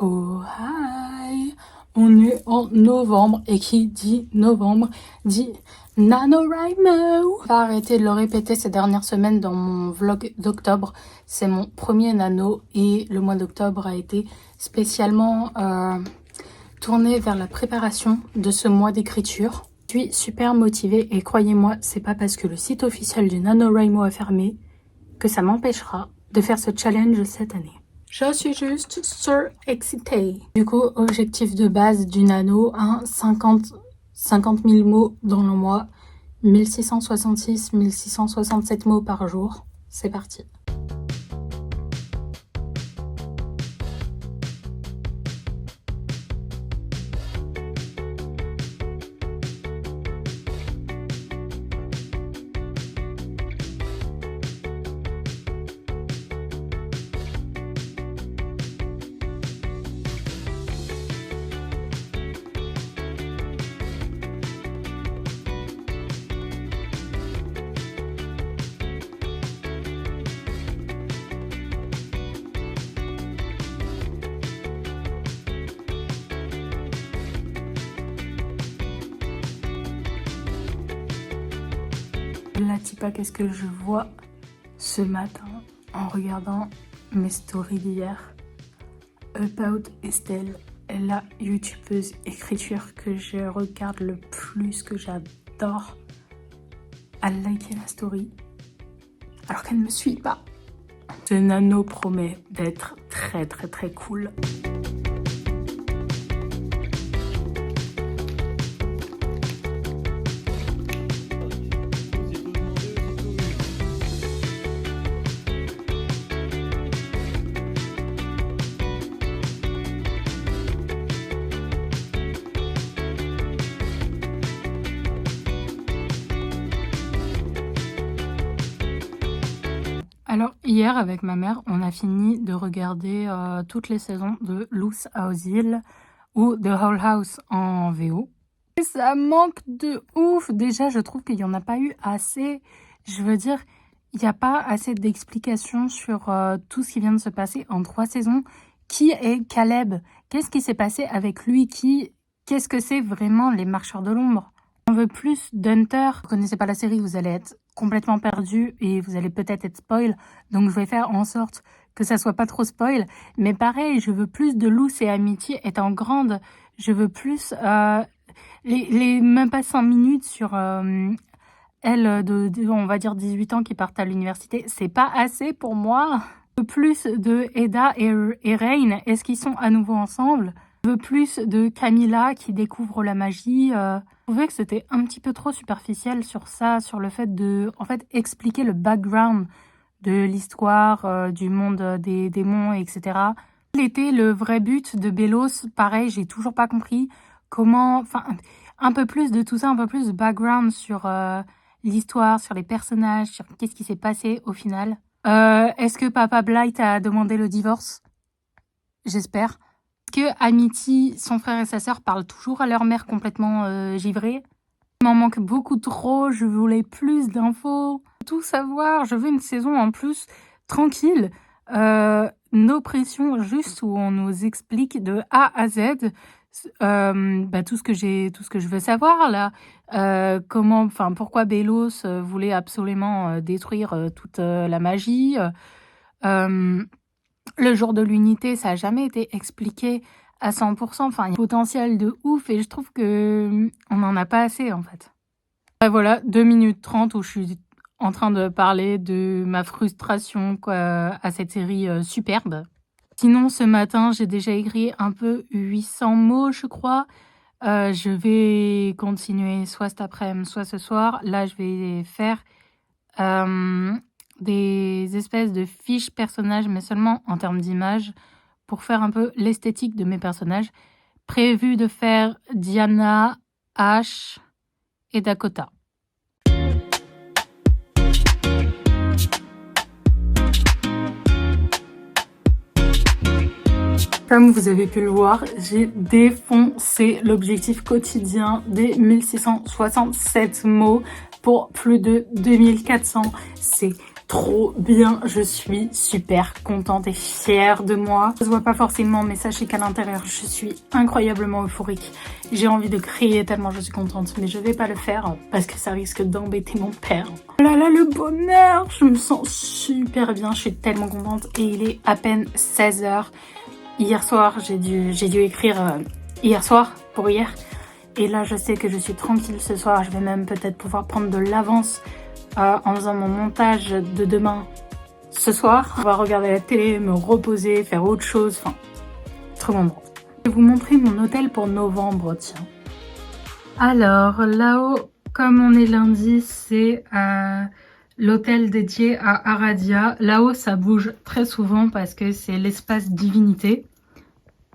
Oh hi, on est en novembre et qui dit novembre dit NaNoWriMo. J'ai pas arrêté de le répéter ces dernières semaines dans mon vlog d'octobre. C'est mon premier nano et le mois d'octobre a été spécialement tourné vers la préparation de ce mois d'écriture. Je suis super motivée et croyez-moi, c'est pas parce que le site officiel du NaNoWriMo a fermé que ça m'empêchera de faire ce challenge cette année. Je suis juste excitée. Du coup, objectif de base du nano, 50 000 mots dans le mois, 1666 mots par jour. C'est parti. Là, Tipa, qu'est-ce que je vois ce matin en regardant mes stories d'hier? About Estelle, la youtubeuse écriture que je regarde le plus, que j'adore, a liké la story alors qu'elle ne me suit pas. Ce nano promet d'être très cool. Alors hier avec ma mère, on a fini de regarder toutes les saisons de Loose House Hill ou The Whole House en VO. Et ça manque de ouf. Déjà, je trouve qu'il n'y en a pas eu assez. Je veux dire, il n'y a pas assez d'explications sur tout ce qui vient de se passer en 3 saisons. Qui est Caleb? Qu'est-ce qui s'est passé avec lui? Qu'est-ce que c'est vraiment les marcheurs de l'ombre? On veut plus d'Hunter. Vous ne connaissez pas la série, vous allez être complètement perdu et vous allez peut-être être spoil. Donc je vais faire en sorte que ça soit pas trop spoil. Mais pareil, je veux plus de Luce et Amity étant grande. Je veux plus les même pas 5 minutes sur elle de on va dire 18 ans qui partent à l'université. C'est pas assez pour moi. Je veux plus de Eda et Rain. Est-ce qu'ils sont à nouveau ensemble? Je veux plus de Camilla qui découvre la magie. Je trouvais que c'était un petit peu trop superficiel sur ça, sur le fait de expliquer le background de l'histoire, du monde des démons, etc. Quel était le vrai but de Belos? Pareil, j'ai toujours pas compris comment... Enfin, un peu plus de tout ça, un peu plus de background sur l'histoire, sur les personnages, sur qu'est-ce qui s'est passé au final. Est-ce que Papa Blight a demandé le divorce? J'espère. Est-ce que Amity, son frère et sa sœur parlent toujours à leur mère complètement givrée? Il m'en manque beaucoup trop, je voulais plus d'infos. Tout savoir, je veux une saison en plus tranquille. No pression, juste où on nous explique de A à Z tout ce que je veux savoir là. Pourquoi Belos voulait absolument détruire toute la magie. Le jour de l'unité, ça n'a jamais été expliqué à 100%. Enfin, il y a un potentiel de ouf et je trouve que on n'en a pas assez en fait. Et voilà, 2 minutes 30 où je suis en train de parler de ma frustration à cette série superbe. Sinon, ce matin, j'ai déjà écrit un peu 800 mots, je crois. Je vais continuer soit cet après-midi, soit ce soir. Là, je vais faire des espèces de fiches personnages, mais seulement en termes d'image, pour faire un peu l'esthétique de mes personnages. Prévu de faire Diana, Ash et Dakota. Comme vous avez pu le voir, j'ai défoncé l'objectif quotidien des 1667 mots pour plus de 2400. C'est trop bien. Je suis super contente et fière de moi. Ça se voit pas forcément, mais sachez qu'à l'intérieur, je suis incroyablement euphorique. J'ai envie de crier tellement je suis contente, mais je vais pas le faire parce que ça risque d'embêter mon père. Oh là là, le bonheur! Je me sens super bien, je suis tellement contente et il est à peine 16 h. Hier soir, j'ai dû écrire hier soir pour hier. Et là, je sais que je suis tranquille ce soir. Je vais même peut-être pouvoir prendre de l'avance en faisant mon montage de demain ce soir. On va regarder la télé, me reposer, faire autre chose. Enfin, trop bon. Je vais vous montrer mon hôtel pour novembre, tiens. Alors, là-haut, comme on est lundi, c'est l'hôtel dédié à Aradia. Là-haut, ça bouge très souvent parce que c'est l'espace divinité.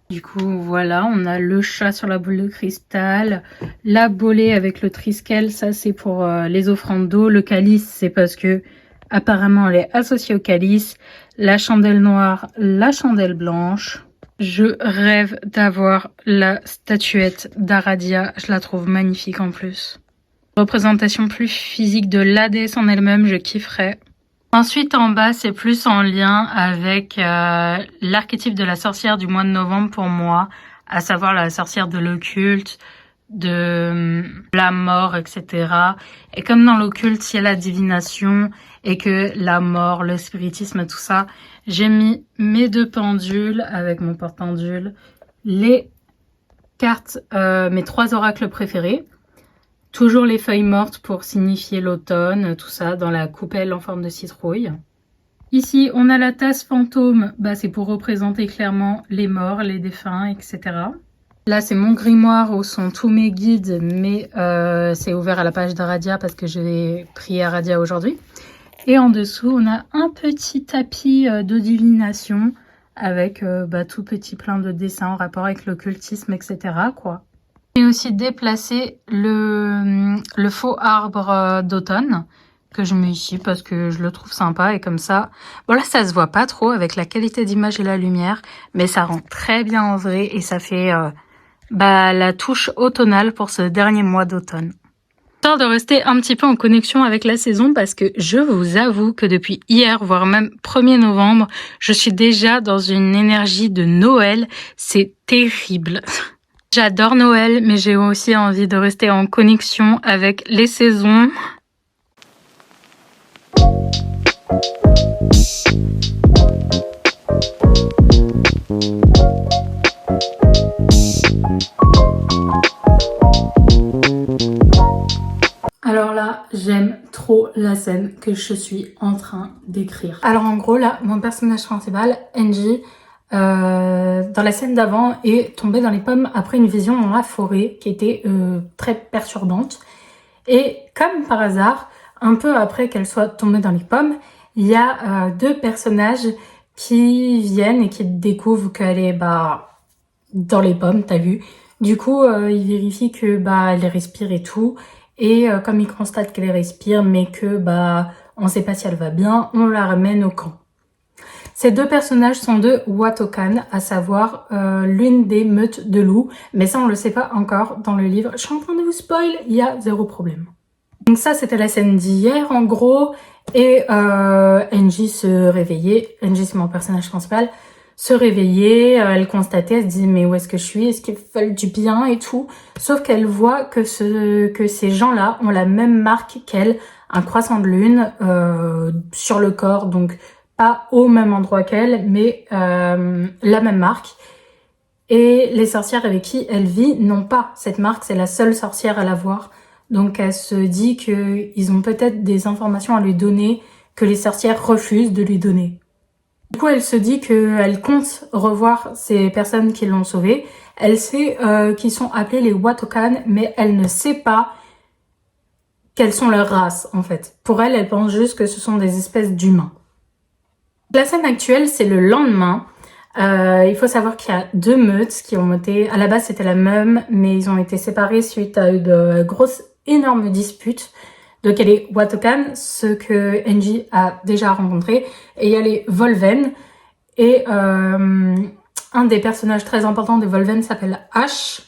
Du coup, voilà, on a le chat sur la boule de cristal, la bolée avec le triskel, ça c'est pour les offrandes d'eau. Le calice, c'est parce que apparemment elle est associée au calice. La chandelle noire, la chandelle blanche. Je rêve d'avoir la statuette d'Aradia, je la trouve magnifique en plus. Représentation plus physique de la déesse en elle-même, je kifferais. Ensuite, en bas, c'est plus en lien avec l'archétype de la sorcière du mois de novembre pour moi, à savoir la sorcière de l'occulte, de la mort, etc. Et comme dans l'occulte, il y a la divination et que la mort, le spiritisme, tout ça, j'ai mis mes 2 pendules avec mon porte-pendule, les cartes, mes 3 oracles préférés. Toujours les feuilles mortes pour signifier l'automne, tout ça, dans la coupelle en forme de citrouille. Ici, on a la tasse fantôme, c'est pour représenter clairement les morts, les défunts, etc. Là, c'est mon grimoire où sont tous mes guides, mais c'est ouvert à la page d'Aradia parce que je vais prier Aradia aujourd'hui. Et en dessous, on a un petit tapis de divination avec tout petit plein de dessins en rapport avec l'occultisme, etc. quoi. J'ai aussi déplacé le faux arbre d'automne que je mets ici parce que je le trouve sympa et comme ça, bon là ça se voit pas trop avec la qualité d'image et la lumière, mais ça rend très bien en vrai et ça fait la touche automnale pour ce dernier mois d'automne. Histoire de rester un petit peu en connexion avec la saison parce que je vous avoue que depuis hier, voire même 1er novembre, je suis déjà dans une énergie de Noël, c'est terrible. J'adore Noël, mais j'ai aussi envie de rester en connexion avec les saisons. Alors là, j'aime trop la scène que je suis en train d'écrire. Alors en gros, là, mon personnage principal, Angie, dans la scène d'avant est tombée dans les pommes après une vision dans la forêt qui était très perturbante. Et comme par hasard, un peu après qu'elle soit tombée dans les pommes, il y a 2 personnages qui viennent et qui découvrent qu'elle est dans les pommes, t'as vu. Du coup, ils vérifient que elle respire et tout. Et comme ils constatent qu'elle respire, mais que on sait pas si elle va bien, on la ramène au camp. Ces 2 personnages sont de Watokan, à savoir l'une des meutes de loups, mais ça on le sait pas encore dans le livre. Je suis en train de vous spoil, il y a 0 problème. Donc ça c'était la scène d'hier en gros, et Angie se réveillait, Angie c'est mon personnage principal, se réveillait, elle constatait, elle se dit mais où est-ce que je suis, est-ce qu'il fait du bien et tout, sauf qu'elle voit que ces gens-là ont la même marque qu'elle, un croissant de lune sur le corps, donc pas au même endroit qu'elle, mais la même marque. Et les sorcières avec qui elle vit n'ont pas cette marque, c'est la seule sorcière à l'avoir. Donc elle se dit qu'ils ont peut-être des informations à lui donner que les sorcières refusent de lui donner. Du coup, elle se dit qu'elle compte revoir ces personnes qui l'ont sauvée. Elle sait qu'ils sont appelés les Watokan, mais elle ne sait pas quelles sont leurs races, en fait. Pour elle, elle pense juste que ce sont des espèces d'humains. La scène actuelle, c'est le lendemain. Il faut savoir qu'il y a 2 meutes qui ont été... À la base, c'était la même, mais ils ont été séparés suite à une grosse, énorme dispute. Donc, il y a les Watokan, ceux que Angie a déjà rencontrés, et il y a les Volven. Et un des personnages très importants des Volven s'appelle Ash.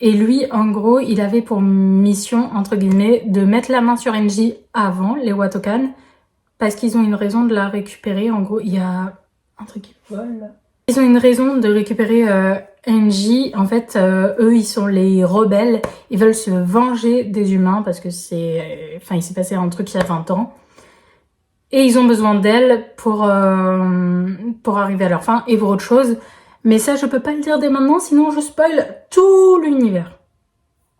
Et lui, en gros, il avait pour mission, entre guillemets, de mettre la main sur Angie avant les Watokan, parce qu'ils ont une raison de la récupérer. En gros, il y a un truc qui vole. Ils ont une raison de récupérer Angie. En fait, eux, ils sont les rebelles. Ils veulent se venger des humains parce que c'est... Enfin, il s'est passé un truc il y a 20 ans. Et ils ont besoin d'elle pour arriver à leur fin et pour autre chose. Mais ça, je peux pas le dire dès maintenant, sinon je spoil tout l'univers.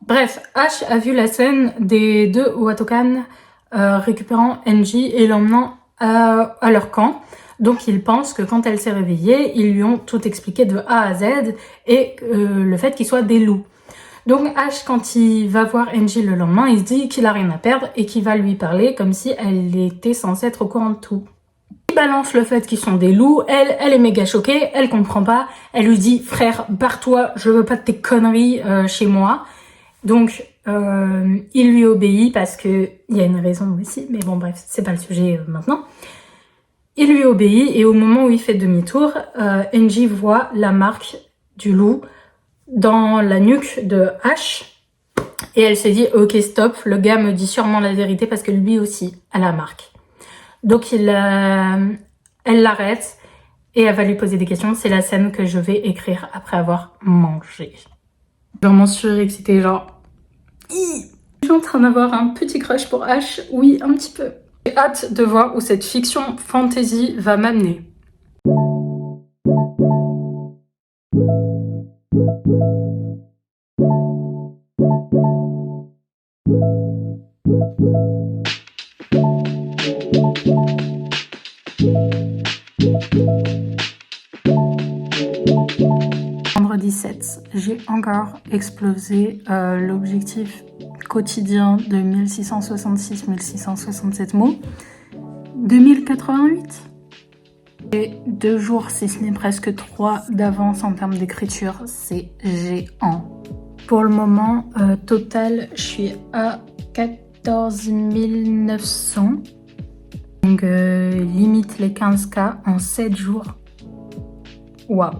Bref, Ash a vu la scène des deux Watokan récupérant Angie et l'emmenant à leur camp. Donc il pense que quand elle s'est réveillée, ils lui ont tout expliqué de A à Z et le fait qu'ils soient des loups. Donc Ash, quand il va voir Angie le lendemain, il se dit qu'il a rien à perdre et qu'il va lui parler comme si elle était censée être au courant de tout. Il balance le fait qu'ils sont des loups, elle est méga choquée, elle comprend pas, elle lui dit « Frère, barre-toi, je veux pas de tes conneries chez moi ». Donc il lui obéit parce que il y a une raison aussi, mais bon bref, c'est pas le sujet maintenant. Il lui obéit et au moment où il fait demi-tour, Angie voit la marque du loup dans la nuque de Ash et elle se dit ok stop, le gars me dit sûrement la vérité parce que lui aussi a la marque. Donc elle l'arrête et elle va lui poser des questions. C'est la scène que je vais écrire après avoir mangé. Vraiment surexcitée, genre je suis en train d'avoir un petit crush pour Ash, oui un petit peu. J'ai hâte de voir où cette fiction fantasy va m'amener. Vendredi 7, j'ai encore explosé l'objectif quotidien de 1666-1667 mots. 2088. Et 2 jours, si ce n'est presque 3 d'avance en termes d'écriture, c'est géant. Pour le moment, total, je suis à 14 900. Donc limite les 15K en 7 jours. Waouh!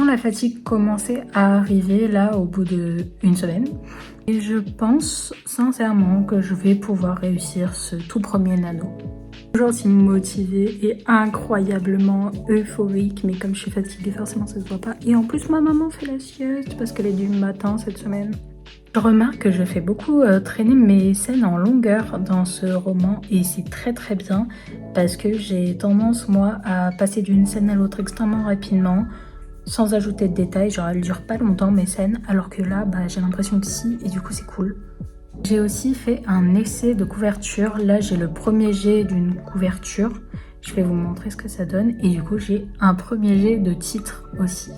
La fatigue commençait à arriver là au bout d'1 semaine. Et je pense sincèrement que je vais pouvoir réussir ce tout premier nano. Toujours aussi motivée et incroyablement euphorique, mais comme je suis fatiguée, forcément ça se voit pas. Et en plus ma maman fait la sieste parce qu'elle est du matin cette semaine. Je remarque que je fais beaucoup traîner mes scènes en longueur dans ce roman et c'est très très bien parce que j'ai tendance moi à passer d'une scène à l'autre extrêmement rapidement sans ajouter de détails, genre elles durent pas longtemps mes scènes alors que là j'ai l'impression que si et du coup c'est cool. J'ai aussi fait un essai de couverture, là j'ai le premier jet d'une couverture, je vais vous montrer ce que ça donne et du coup j'ai un premier jet de titre aussi.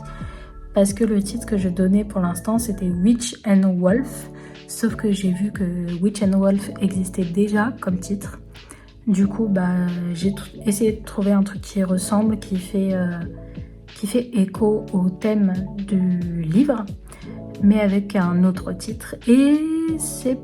Parce que le titre que je donnais pour l'instant c'était Witch and Wolf, sauf que j'ai vu que Witch and Wolf existait déjà comme titre. Du coup j'ai essayé de trouver un truc qui ressemble, qui fait écho au thème du livre, mais avec un autre titre et c'est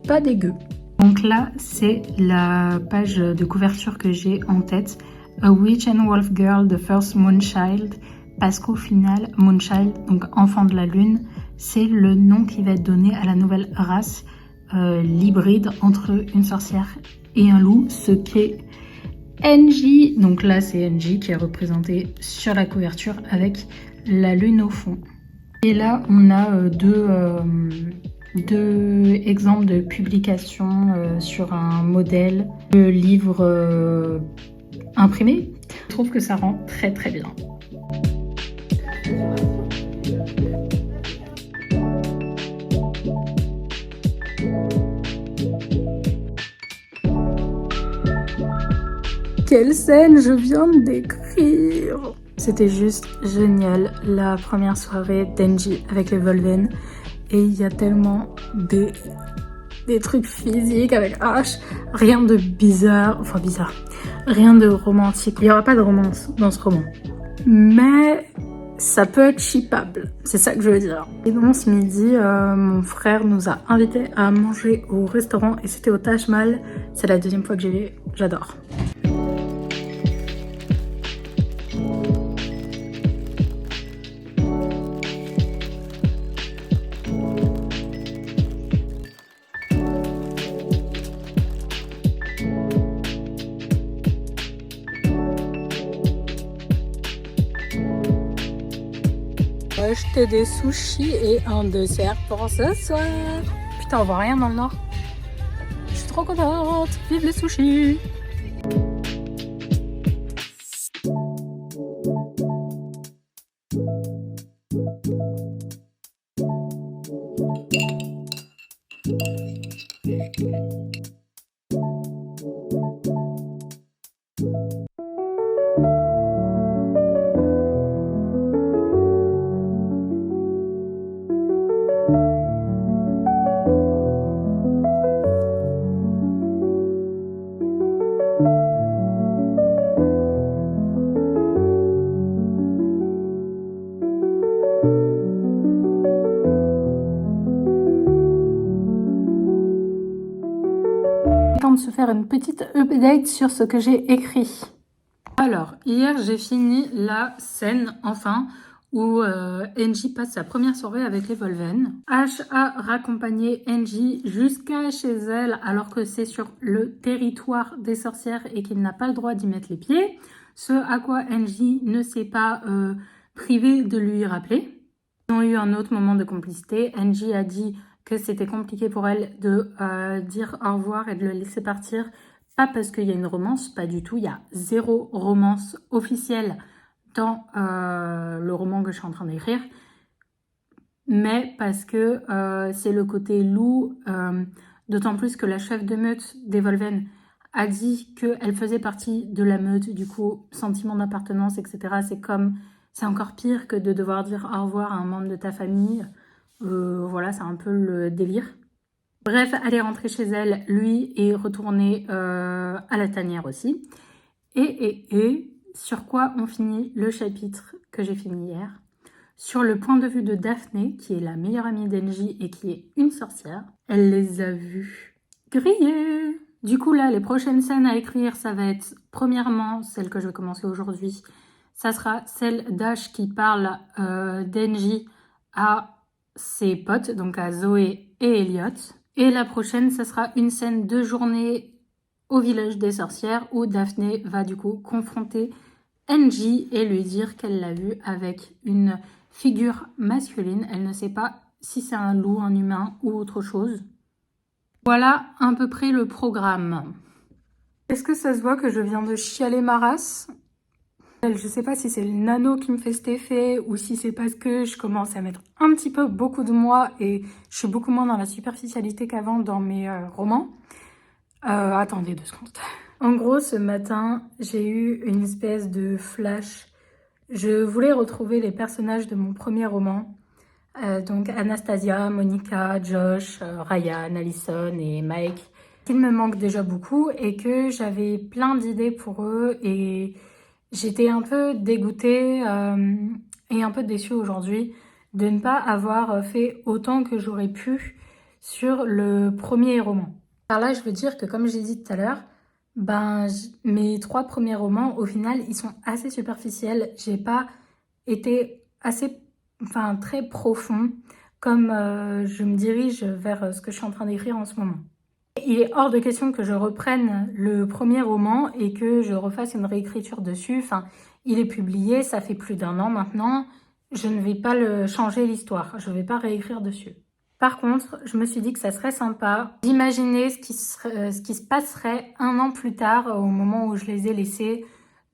pas dégueu. Donc là c'est la page de couverture que j'ai en tête, A Witch and Wolf Girl, The First Moonchild. Parce qu'au final, Moonchild, donc enfant de la lune, c'est le nom qui va être donné à la nouvelle race, l'hybride entre une sorcière et un loup, ce qu'est Angie. Donc là, c'est Angie qui est représentée sur la couverture avec la lune au fond. Et là, on a deux exemples de publications sur un modèle de livre imprimé. Je trouve que ça rend très très bien. Quelle scène je viens de décrire! C'était juste génial, la première soirée d'Angie avec les Volven. Et il y a tellement des trucs physiques avec Ash, rien de bizarre, enfin bizarre, rien de romantique. Il n'y aura pas de romance dans ce roman. Mais ça peut être shippable, c'est ça que je veux dire. Et donc ce midi, mon frère nous a invités à manger au restaurant et c'était au Taj Mahal. C'est la deuxième fois que j'y vais, j'adore. acheté des sushis et un dessert pour ce soir. Putain, on voit rien dans le nord. Je suis trop contente. Vive les sushis! De se faire une petite update sur ce que j'ai écrit. Alors, hier j'ai fini la scène, enfin, où Engie passe sa première soirée avec les Volven. Ash a raccompagné Engie jusqu'à chez elle, alors que c'est sur le territoire des sorcières et qu'il n'a pas le droit d'y mettre les pieds. Ce à quoi Engie ne s'est pas privé de lui rappeler. Ils ont eu un autre moment de complicité. Engie a dit que c'était compliqué pour elle de dire au revoir et de le laisser partir. Pas parce qu'il y a une romance, pas du tout. Il y a 0 romance officielle dans le roman que je suis en train d'écrire. Mais parce que c'est le côté loup, d'autant plus que la chef de meute des Volven a dit qu'elle faisait partie de la meute, du coup, sentiment d'appartenance, etc. C'est encore pire que de devoir dire au revoir à un membre de ta famille. Voilà, c'est un peu le délire. Bref, elle est rentrée chez elle, lui est retourné à la tanière aussi. Et sur quoi on finit le chapitre que j'ai fini hier? Sur le point de vue de Daphné, qui est la meilleure amie d'Engie et qui est une sorcière. Elle les a vus griller. Du coup là, les prochaines scènes à écrire, ça va être premièrement celle que je vais commencer aujourd'hui. Ça sera celle d'Ash qui parle d'Engie à ses potes, donc à Zoé et Elliot. Et la prochaine, ça sera une scène de journée au village des sorcières où Daphné va du coup confronter Engie et lui dire qu'elle l'a vu avec une figure masculine. Elle ne sait pas si c'est un loup, un humain ou autre chose. Voilà à peu près le programme. Est-ce que ça se voit que je viens de chialer ma race? Je sais pas si c'est le nano qui me fait cet effet ou si c'est parce que je commence à mettre un petit peu beaucoup de moi et je suis beaucoup moins dans la superficialité qu'avant dans mes romans. Attendez 2 secondes. En gros, ce matin, j'ai eu une espèce de flash. Je voulais retrouver les personnages de mon premier roman. Donc Anastasia, Monica, Josh, Ryan, Allison et Mike. Il me manque déjà beaucoup et que j'avais plein d'idées pour eux et j'étais un peu dégoûtée et un peu déçue aujourd'hui de ne pas avoir fait autant que j'aurais pu sur le premier roman. Par là, je veux dire que comme j'ai dit tout à l'heure, mes 3 premiers romans, au final, ils sont assez superficiels. J'ai pas été très profond comme je me dirige vers ce que je suis en train d'écrire en ce moment. Il est hors de question que je reprenne le premier roman et que je refasse une réécriture dessus. Enfin, il est publié, ça fait plus d'1 an maintenant. Je ne vais pas changer l'histoire, je ne vais pas réécrire dessus. Par contre, je me suis dit que ça serait sympa d'imaginer ce qui se passerait 1 an plus tard au moment où je les ai laissés.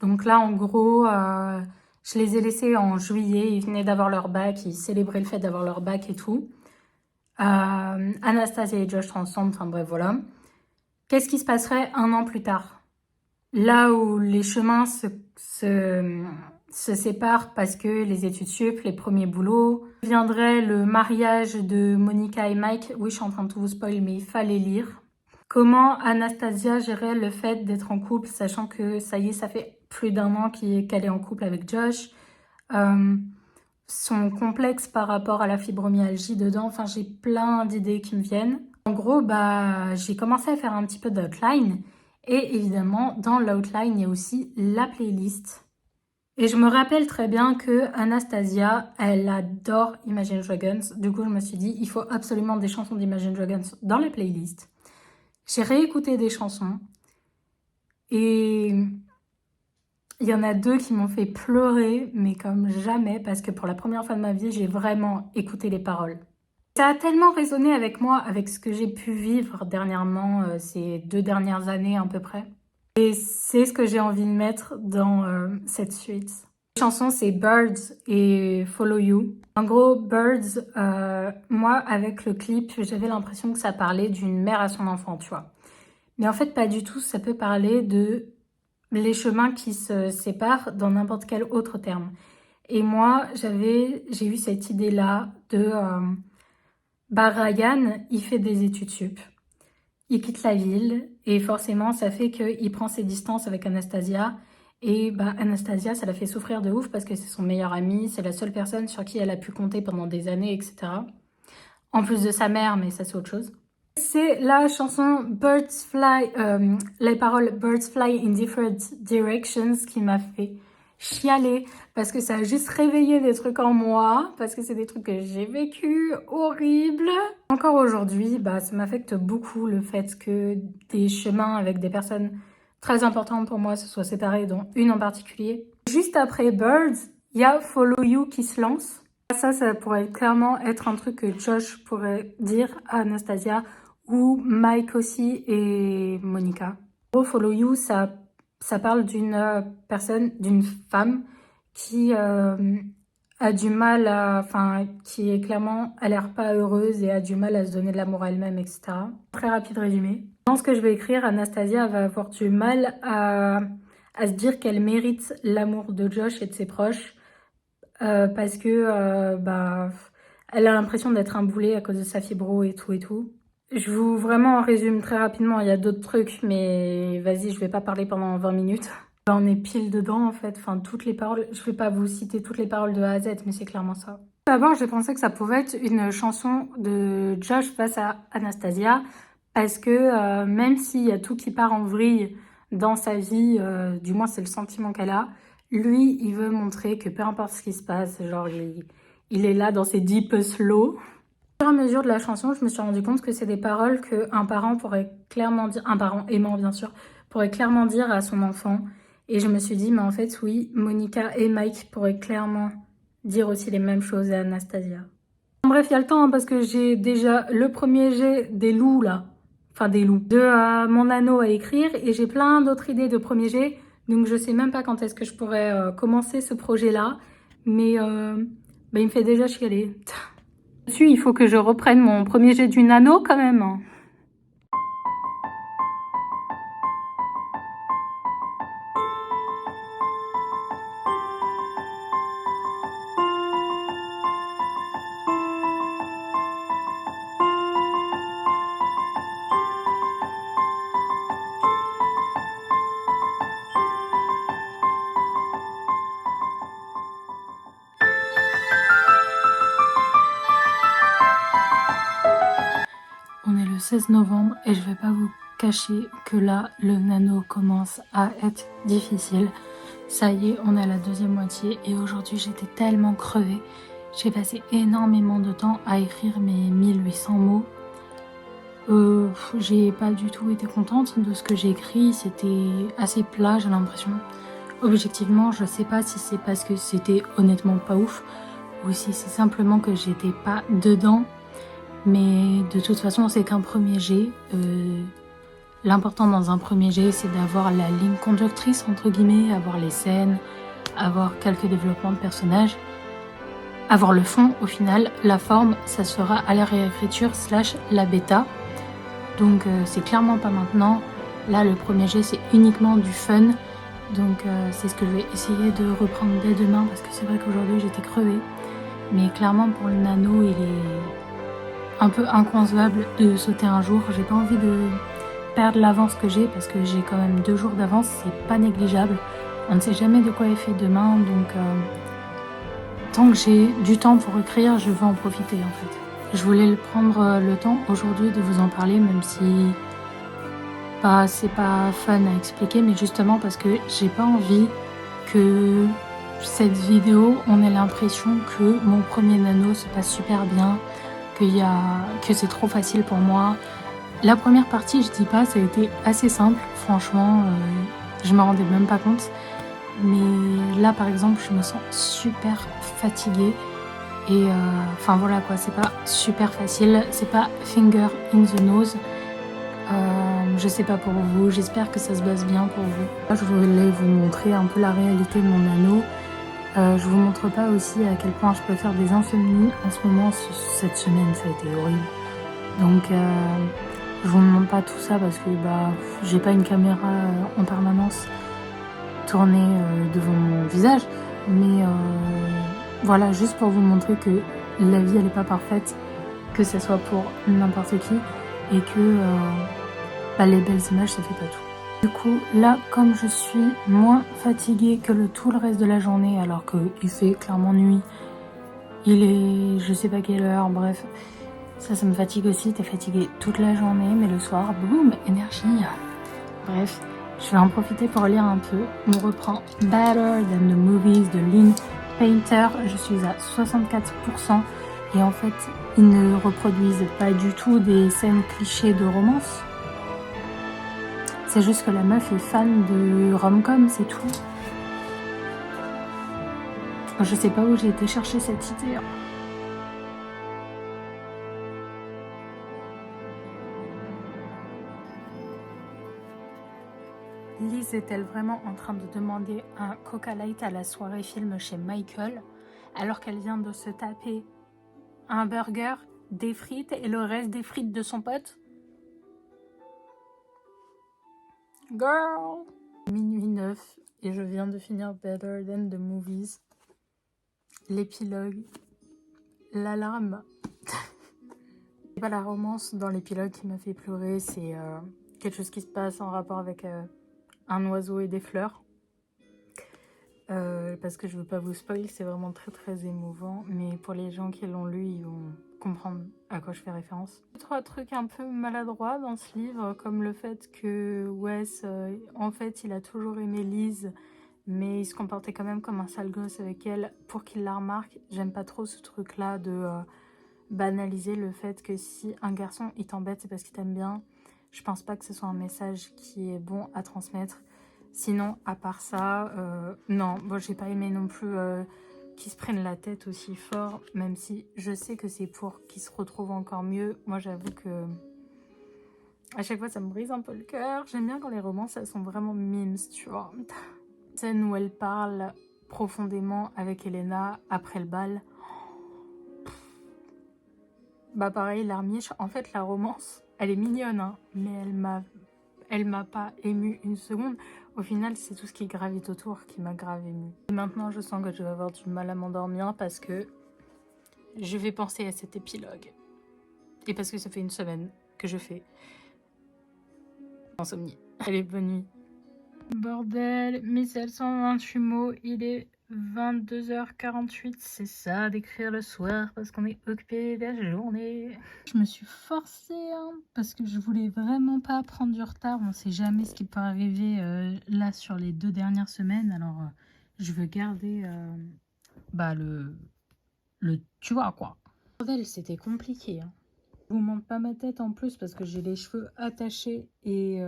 Donc là, en gros, je les ai laissés en juillet. Ils venaient d'avoir leur bac, ils célébraient le fait d'avoir leur bac et tout. Anastasia et Josh sont ensemble, enfin bref, voilà. Qu'est-ce qui se passerait 1 an plus tard? Là où les chemins se séparent parce que les études sup, les premiers boulots, viendrait le mariage de Monica et Mike. Oui, je suis en train de tout vous spoil, mais il fallait lire. Comment Anastasia gérait le fait d'être en couple, sachant que ça y est, ça fait plus d'1 an qu'elle est en couple avec Josh. Son complexe par rapport à la fibromyalgie dedans. Enfin, j'ai plein d'idées qui me viennent. En gros, j'ai commencé à faire un petit peu d'outline. Et évidemment, dans l'outline, il y a aussi la playlist. Et je me rappelle très bien que Anastasia, elle adore Imagine Dragons. Du coup, je me suis dit, il faut absolument des chansons d'Imagine Dragons dans la playlist. J'ai réécouté des chansons. Et Il y en a 2 qui m'ont fait pleurer, mais comme jamais, parce que pour la première fois de ma vie, j'ai vraiment écouté les paroles. Ça a tellement résonné avec moi, avec ce que j'ai pu vivre dernièrement, ces 2 dernières années à peu près. Et c'est ce que j'ai envie de mettre dans cette suite. La chanson, c'est Birds et Follow You. En gros, Birds, moi, avec le clip, j'avais l'impression que ça parlait d'une mère à son enfant, tu vois. Mais en fait, pas du tout. Ça peut parler de les chemins qui se séparent dans n'importe quel autre terme. Et moi, j'ai eu cette idée-là de... Ryan, il fait des études sup. Il quitte la ville et forcément, ça fait qu'il prend ses distances avec Anastasia. Et Anastasia, ça la fait souffrir de ouf parce que c'est son meilleur ami, c'est la seule personne sur qui elle a pu compter pendant des années, etc. En plus de sa mère, mais ça c'est autre chose. C'est la chanson Birds Fly, les paroles Birds Fly in Different Directions qui m'a fait chialer parce que ça a juste réveillé des trucs en moi, parce que c'est des trucs que j'ai vécu horribles. Encore aujourd'hui, ça m'affecte beaucoup le fait que des chemins avec des personnes très importantes pour moi se soient séparés, dont une en particulier. Juste après Birds, il y a Follow You qui se lance. Ça pourrait clairement être un truc que Josh pourrait dire à Anastasia ou Mike aussi et Monica. Follow You, ça parle d'une personne, d'une femme qui a du mal à... Enfin, qui est clairement, a l'air pas heureuse et a du mal à se donner de l'amour à elle-même, etc. Très rapide résumé. Dans ce que je vais écrire, Anastasia va avoir du mal à se dire qu'elle mérite l'amour de Josh et de ses proches parce que elle a l'impression d'être un boulet à cause de sa fibro et tout et tout. Je vous vraiment résume très rapidement, il y a d'autres trucs, mais vas-y, je vais pas parler pendant 20 minutes. On est pile dedans en fait, enfin toutes les paroles, je vais pas vous citer toutes les paroles de A à Z, mais c'est clairement ça. D'abord, j'ai pensé que ça pouvait être une chanson de Josh face à Anastasia, parce que même s'il y a tout qui part en vrille dans sa vie, du moins c'est le sentiment qu'elle a, lui, il veut montrer que peu importe ce qui se passe, genre il est là dans ses deep slow. Au fur et à mesure de la chanson, je me suis rendu compte que c'est des paroles qu'un parent pourrait clairement dire, un parent aimant bien sûr, pourrait clairement dire à son enfant. Et je me suis dit, mais en fait, oui, Monica et Mike pourraient clairement dire aussi les mêmes choses à Anastasia. Bref, il y a le temps, hein, parce que j'ai déjà le premier jet des loups, là. Enfin, des loups. De mon anneau à écrire, et j'ai plein d'autres idées de premier jet. Donc, je sais même pas quand est-ce que je pourrais commencer ce projet-là. Mais il me fait déjà chialer. Dessus, il faut que je reprenne mon premier jet du nano, quand même. On est le 16 novembre et je vais pas vous cacher que là, le nano commence à être difficile. Ça y est, on est à la deuxième moitié et aujourd'hui, j'étais tellement crevée. J'ai passé énormément de temps à écrire mes 1800 mots. J'ai pas du tout été contente de ce que j'ai écrit. C'était assez plat, j'ai l'impression. Objectivement, je sais pas si c'est parce que c'était honnêtement pas ouf ou si c'est simplement que j'étais pas dedans. Mais de toute façon, c'est qu'un premier jet. L'important dans un premier jet, c'est d'avoir la ligne conductrice, entre guillemets, avoir les scènes, avoir quelques développements de personnages, avoir le fond au final. La forme, ça se fera à la réécriture / la bêta. Donc c'est clairement pas maintenant. Là, le premier jet, c'est uniquement du fun. Donc c'est ce que je vais essayer de reprendre dès demain parce que c'est vrai qu'aujourd'hui, j'étais crevée. Mais clairement, pour le nano, il est un peu inconcevable de sauter un jour. J'ai pas envie de perdre l'avance que j'ai parce que j'ai quand même 2 jours d'avance, c'est pas négligeable. On ne sait jamais de quoi est fait demain, donc tant que j'ai du temps pour écrire, je veux en profiter en fait. Je voulais prendre le temps aujourd'hui de vous en parler, même si c'est pas fun à expliquer, mais justement parce que j'ai pas envie que cette vidéo, on ait l'impression que mon premier nano se passe super bien, que c'est trop facile pour moi. La première partie, je dis pas, ça a été assez simple, franchement, je me rendais même pas compte. Mais là, par exemple, je me sens super fatiguée. Et enfin voilà quoi, c'est pas super facile, c'est pas finger in the nose. Je sais pas pour vous, j'espère que ça se passe bien pour vous. Là, je voulais vous montrer un peu la réalité de mon anneau. Je vous montre pas aussi à quel point je peux faire des insomnies. En ce moment, cette semaine, ça a été horrible. Donc, je vous montre pas tout ça parce que j'ai pas une caméra en permanence tournée devant mon visage. Mais voilà, juste pour vous montrer que la vie, elle est pas parfaite, que ce soit pour n'importe qui, et que les belles images, ça fait pas tout. Du coup, là, comme je suis moins fatiguée que tout le reste de la journée, alors qu'il fait clairement nuit, il est je sais pas quelle heure, bref, ça me fatigue aussi. T'es fatiguée toute la journée, mais le soir, boum, énergie. Bref, je vais en profiter pour lire un peu. On reprend Better Than the Movies de Lynn Painter. Je suis à 64%. Et en fait, ils ne reproduisent pas du tout des scènes clichés de romance. C'est juste que la meuf est fan de rom-com, c'est tout. Je sais pas où j'ai été chercher cette idée. Liz est-elle vraiment en train de demander un Coca Light à la soirée film chez Michael, alors qu'elle vient de se taper un burger, des frites et le reste des frites de son pote? Girl! Minuit 9 et je viens de finir Better Than the Movies. L'épilogue, l'alarme. C'est pas la romance dans l'épilogue qui m'a fait pleurer, c'est quelque chose qui se passe en rapport avec un oiseau et des fleurs. Parce que je veux pas vous spoil, c'est vraiment très très émouvant, mais pour les gens qui l'ont lu, ils vont comprendre à quoi je fais référence. 3 trucs un peu maladroits dans ce livre, comme le fait que Wes, en fait, il a toujours aimé Liz, mais il se comportait quand même comme un sale gosse avec elle pour qu'il la remarque. J'aime pas trop ce truc-là de banaliser le fait que si un garçon il t'embête, c'est parce qu'il t'aime bien. Je pense pas que ce soit un message qui est bon à transmettre. Sinon, à part ça, non, bon, j'ai pas aimé non plus qu'ils se prennent la tête aussi fort, même si je sais que c'est pour qu'ils se retrouvent encore mieux. Moi, j'avoue que à chaque fois, ça me brise un peu le cœur. J'aime bien quand les romances, elles sont vraiment mimes, tu vois. Scène où elle parle profondément avec Elena après le bal. Bah pareil, Larmiche, en fait, la romance, elle est mignonne, hein, mais elle m'a pas émue une seconde. Au final, c'est tout ce qui gravite autour qui m'a grave émue. Et maintenant, je sens que je vais avoir du mal à m'endormir parce que je vais penser à cet épilogue. Et parce que ça fait une semaine que je fais insomnie. Allez, bonne nuit. Bordel, 1728 mots, il est 22h48, c'est ça d'écrire le soir parce qu'on est occupé la journée. Je me suis forcée parce que je voulais vraiment pas prendre du retard. On sait jamais ce qui peut arriver là sur les 2 dernières semaines. Alors je veux garder le tu vois quoi. Bordel, c'était compliqué. Je vous montre pas ma tête en plus parce que j'ai les cheveux attachés et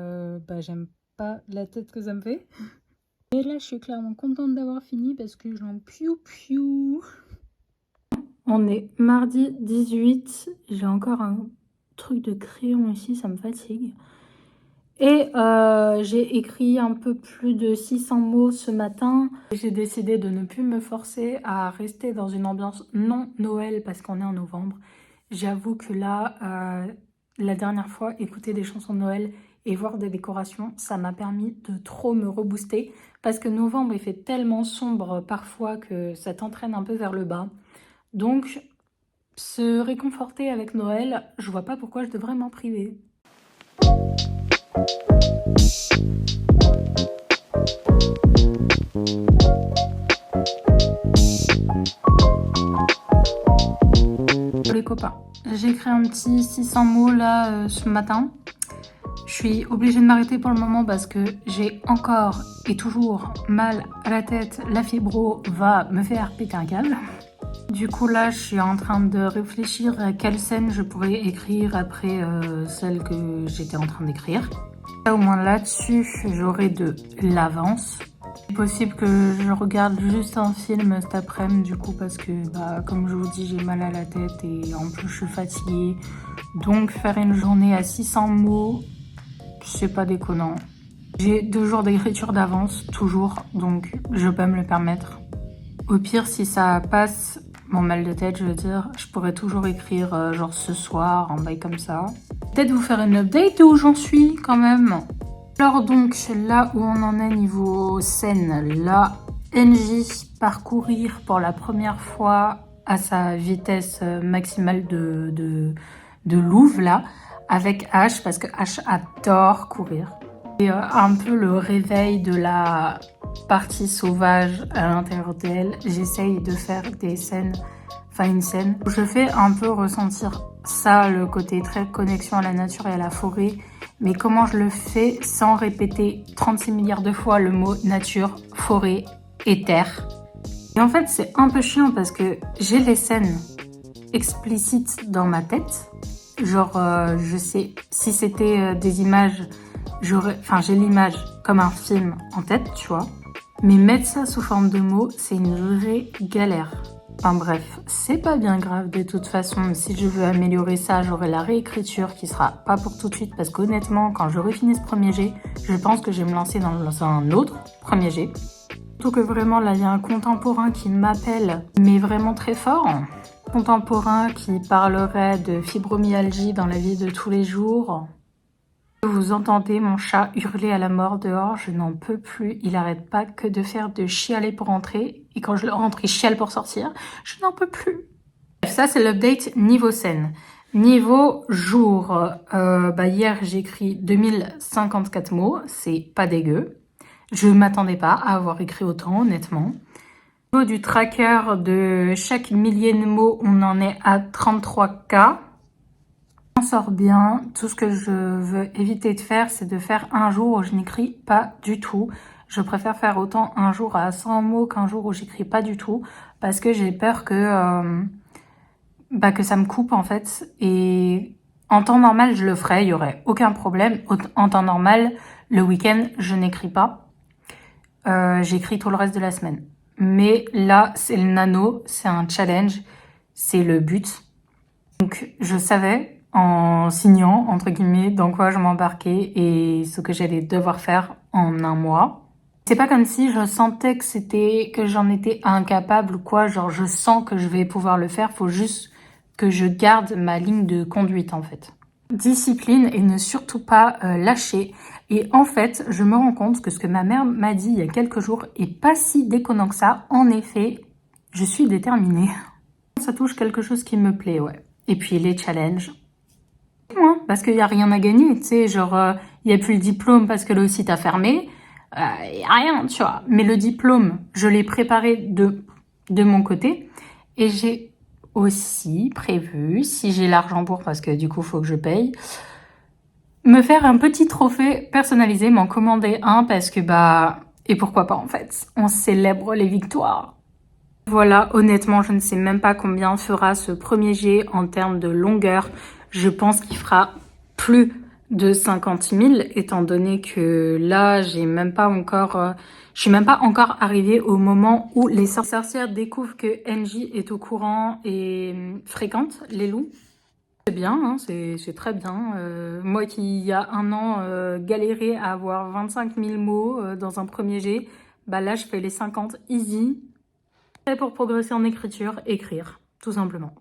j'aime pas la tête que ça me fait. Et là, je suis clairement contente d'avoir fini parce que j'en piou. On est mardi 18. J'ai encore un truc de crayon ici, ça me fatigue. Et j'ai écrit un peu plus de 600 mots ce matin. J'ai décidé de ne plus me forcer à rester dans une ambiance non Noël parce qu'on est en novembre. J'avoue que là, la dernière fois, écouter des chansons de Noël et voir des décorations, ça m'a permis de trop me rebooster. Parce que novembre, il fait tellement sombre parfois que ça t'entraîne un peu vers le bas. Donc, se réconforter avec Noël, je vois pas pourquoi je devrais m'en priver. Les copains, j'ai écrit un petit 600 mots là ce matin. Je suis obligée de m'arrêter pour le moment parce que j'ai encore et toujours mal à la tête. La fibro va me faire péter un câble. Du coup là, je suis en train de réfléchir à quelle scène je pourrais écrire après celle que j'étais en train d'écrire. Au moins là-dessus, j'aurai de l'avance. C'est possible que je regarde juste un film cet après-midi du coup parce que comme je vous dis j'ai mal à la tête et en plus je suis fatiguée. Donc faire une journée à 600 mots, c'est pas déconnant. J'ai 2 jours d'écriture d'avance, toujours, donc je peux me le permettre. Au pire, si ça passe mon mal de tête, je veux dire, je pourrais toujours écrire genre ce soir, un bail comme ça. Peut-être vous faire une update de où j'en suis quand même. Alors donc, là où on en est niveau scène, là, NJ parcourir pour la première fois à sa vitesse maximale de Louvre, là, avec H, parce que H adore courir. Et un peu le réveil de la partie sauvage à l'intérieur d'elle. J'essaye de faire des scènes, enfin une scène où je fais un peu ressentir ça, le côté très connexion à la nature et à la forêt. Mais comment je le fais sans répéter 36 milliards de fois le mot nature, forêt et terre. Et en fait, c'est un peu chiant parce que j'ai les scènes explicites dans ma tête. Genre, je sais, si c'était des images, j'ai l'image comme un film en tête, tu vois. Mais mettre ça sous forme de mots, c'est une vraie galère. Enfin bref, c'est pas bien grave de toute façon. Si je veux améliorer ça, j'aurai la réécriture qui sera pas pour tout de suite. Parce qu'honnêtement, quand j'aurai fini ce premier jet, je pense que je vais me lancer dans un autre premier jet. Surtout que vraiment, là, il y a un contemporain qui m'appelle, mais vraiment très fort. Contemporain qui parlerait de fibromyalgie dans la vie de tous les jours. Vous entendez mon chat hurler à la mort dehors, je n'en peux plus, il arrête pas que de faire de chialer pour rentrer, et quand je le rentre, il chiale pour sortir, je n'en peux plus. Ça c'est l'update niveau scène. Niveau jour, hier j'ai écrit 2054 mots, c'est pas dégueu. Je m'attendais pas à avoir écrit autant honnêtement. Au niveau du tracker de chaque millier de mots, on en est à 33K. On sort bien. Tout ce que je veux éviter de faire, c'est de faire un jour où je n'écris pas du tout. Je préfère faire autant un jour à 100 mots qu'un jour où j'écris pas du tout parce que j'ai peur que ça me coupe en fait. Et en temps normal, je le ferais, il y aurait aucun problème. En temps normal, le week-end, je n'écris pas. J'écris tout le reste de la semaine. Mais là, c'est le nano, c'est un challenge, c'est le but. Donc, je savais en signant, entre guillemets, dans quoi je m'embarquais et ce que j'allais devoir faire en un mois. C'est pas comme si je sentais que j'en étais incapable ou quoi, genre je sens que je vais pouvoir le faire, faut juste que je garde ma ligne de conduite en fait. Discipline et ne surtout pas lâcher. Et en fait, je me rends compte que ce que ma mère m'a dit il y a quelques jours est pas si déconnant que ça. En effet, je suis déterminée. Ça touche quelque chose qui me plaît, ouais. Et puis les challenges. Parce qu'il n'y a rien à gagner, tu sais, genre, il n'y a plus le diplôme parce que le site a fermé, il n'y a rien, tu vois. Mais le diplôme, je l'ai préparé de mon côté et j'ai aussi prévu, si j'ai l'argent pour, parce que du coup, il faut que je paye, me faire un petit trophée personnalisé, m'en commander un parce que, et pourquoi pas en fait, on célèbre les victoires. Voilà, honnêtement, je ne sais même pas combien fera ce premier jet en termes de longueur. Je pense qu'il fera plus de 50 000, étant donné que là, je suis même pas encore arrivée au moment où les sorcières découvrent que NJ est au courant et fréquente les loups. C'est bien, hein, c'est très bien. Moi qui, il y a un an, galérais à avoir 25 000 mots dans un premier jet, là, je fais les 50 easy. Et pour progresser en écriture, écrire, tout simplement.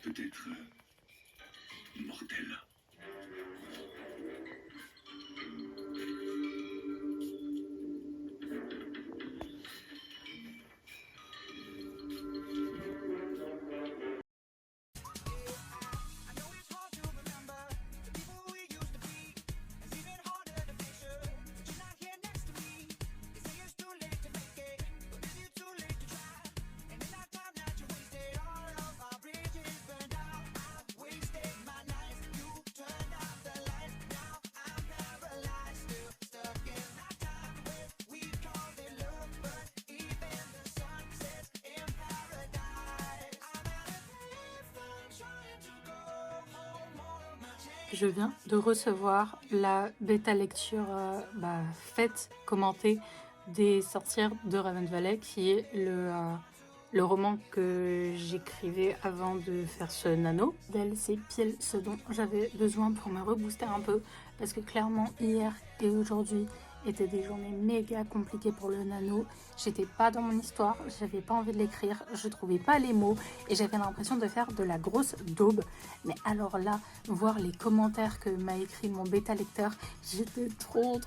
Peut-être mortel. Je viens de recevoir la bêta lecture faite, commentée des Sorcières de Raven Valley, qui est le roman que j'écrivais avant de faire ce nano. C'est pile ce dont j'avais besoin pour me rebooster un peu, parce que clairement hier et aujourd'hui étaient des journées méga compliquées pour le nano. J'étais pas dans mon histoire, j'avais pas envie de l'écrire, je trouvais pas les mots et j'avais l'impression de faire de la grosse daube. Mais alors là, voir les commentaires que m'a écrit mon bêta lecteur, j'étais trop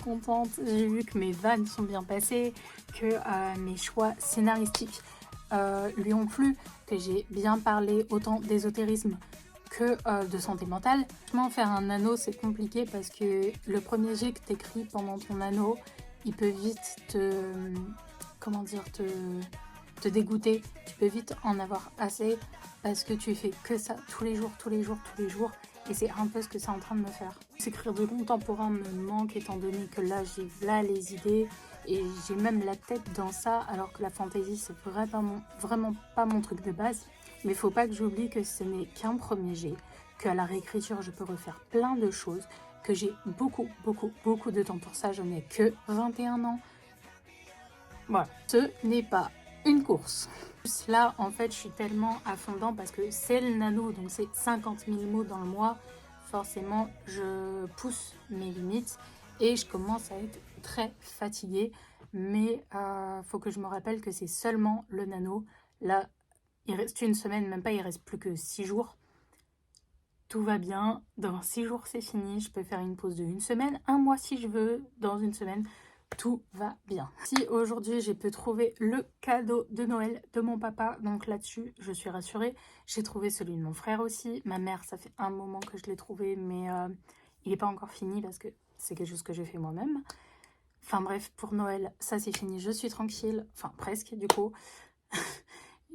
contente. J'ai vu que mes vannes sont bien passées, que mes choix scénaristiques lui ont plu, que j'ai bien parlé autant d'ésotérisme que de santé mentale. Franchement, faire un nano, c'est compliqué parce que le premier jet que t'écris pendant ton nano, il peut vite te dégoûter. Tu peux vite en avoir assez parce que tu fais que ça tous les jours. Et c'est un peu ce que c'est en train de me faire. S'écrire de contemporain me manque étant donné que là, j'ai là les idées et j'ai même la tête dans ça, alors que la fantaisie, c'est vraiment pas mon truc de base. Mais il faut pas que j'oublie que ce n'est qu'un premier jet, qu'à la réécriture, je peux refaire plein de choses, que j'ai beaucoup de temps pour ça. Je n'ai que 21 ans. Voilà, ce n'est pas une course. Là, en fait, je suis tellement à fond dedans parce que c'est le nano, donc c'est 50 000 mots dans le mois. Forcément, je pousse mes limites et je commence à être très fatiguée. Mais faut que je me rappelle que c'est seulement le nano. Là, il reste une semaine, même pas, il reste plus que 6 jours. Tout va bien. Dans 6 jours, c'est fini. Je peux faire une pause de 1 semaine, 1 mois si je veux, dans 1 semaine. Tout va bien. Si aujourd'hui j'ai pu trouver le cadeau de Noël de mon papa, donc là-dessus je suis rassurée. J'ai trouvé celui de mon frère aussi. Ma mère, ça fait un moment que je l'ai trouvé, mais il n'est pas encore fini parce que c'est quelque chose que j'ai fait moi-même. Enfin bref, pour Noël, ça c'est fini, je suis tranquille. Enfin presque du coup.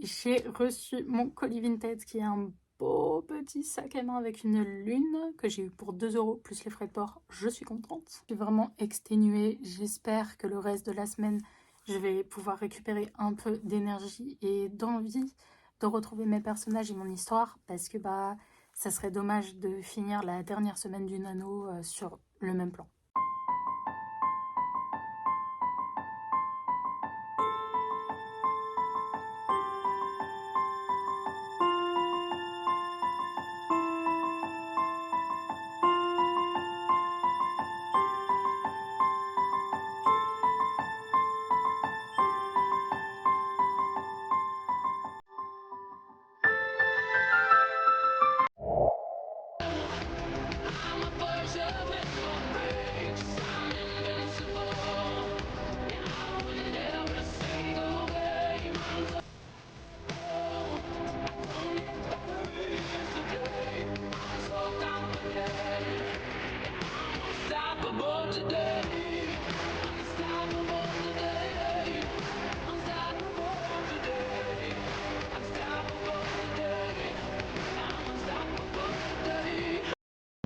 J'ai reçu mon colis Vinted qui est un beau petit sac à main avec une lune que j'ai eu pour 2 € plus les frais de port. Je suis contente. Je suis vraiment exténuée. J'espère que le reste de la semaine, je vais pouvoir récupérer un peu d'énergie et d'envie de retrouver mes personnages et mon histoire parce que ça serait dommage de finir la dernière semaine du nano sur le même plan.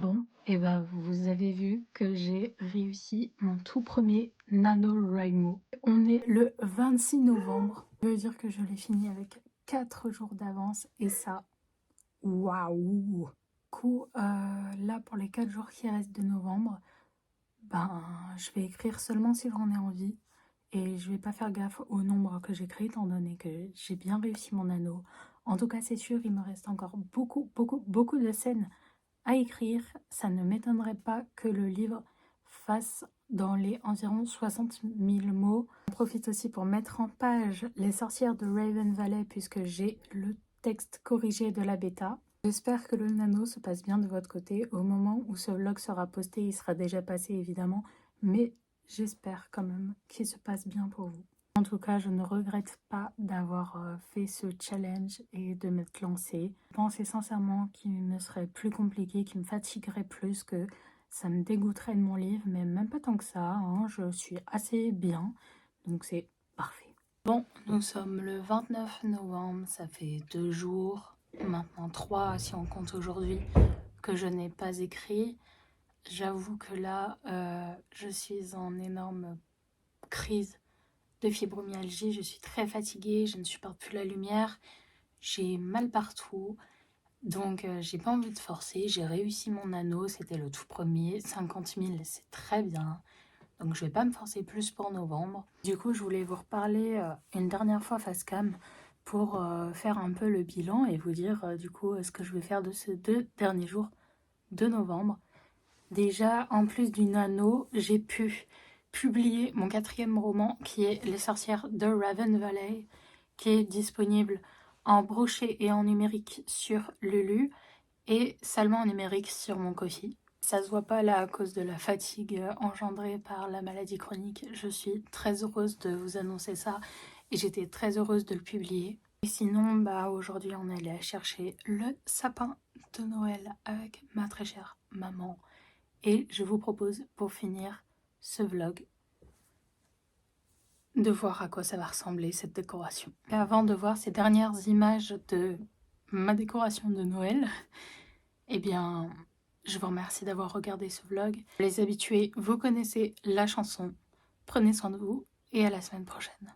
Bon, et vous avez vu que j'ai réussi mon tout premier NaNoWriMo. On est le 26 novembre. Ça veut dire que je l'ai fini avec 4 jours d'avance et ça, waouh! Du coup, là pour les 4 jours qui restent de novembre, je vais écrire seulement si j'en ai envie. Et je vais pas faire gaffe au nombre que j'écris étant donné que j'ai bien réussi mon anneau. En tout cas, c'est sûr, il me reste encore beaucoup de scènes à écrire. Ça ne m'étonnerait pas que le livre fasse dans les environ 60 000 mots. J'en profite aussi pour mettre en page Les Sorcières de Raven Valley puisque j'ai le texte corrigé de la bêta. J'espère que le nano se passe bien de votre côté. Au moment où ce vlog sera posté, il sera déjà passé évidemment, mais j'espère quand même qu'il se passe bien pour vous. En tout cas, je ne regrette pas d'avoir fait ce challenge et de m'être lancée. Je pensais sincèrement qu'il me serait plus compliqué, qu'il me fatiguerait plus, que ça me dégoûterait de mon livre, mais même pas tant que ça, hein, je suis assez bien, donc c'est parfait. Bon, nous sommes le 29 novembre, ça fait 2 jours, maintenant 3 si on compte aujourd'hui, que je n'ai pas écrit. J'avoue que là, je suis en énorme crise de fibromyalgie, je suis très fatiguée, je ne supporte plus la lumière, j'ai mal partout, Donc j'ai pas envie de forcer, j'ai réussi mon anneau, c'était le tout premier, 50 000 c'est très bien. Donc je vais pas me forcer plus pour novembre. Du coup je voulais vous reparler une dernière fois face cam pour faire un peu le bilan et vous dire du coup ce que je vais faire de ces 2 derniers jours de novembre. Déjà en plus du anneau, j'ai pu publier mon 4e roman qui est Les sorcières de Raven Valley, qui est disponible en broché et en numérique sur Lulu et seulement en numérique sur mon Ko-fi. Ça se voit pas là à cause de la fatigue engendrée par la maladie chronique. Je suis très heureuse de vous annoncer ça et j'étais très heureuse de le publier. Et sinon, bah aujourd'hui on est allé chercher le sapin de Noël avec ma très chère maman. Et je vous propose pour finir ce vlog de voir à quoi ça va ressembler cette décoration. Et avant de voir ces dernières images de ma décoration de Noël, eh bien, je vous remercie d'avoir regardé ce vlog. Les habitués, vous connaissez la chanson. Prenez soin de vous et à la semaine prochaine.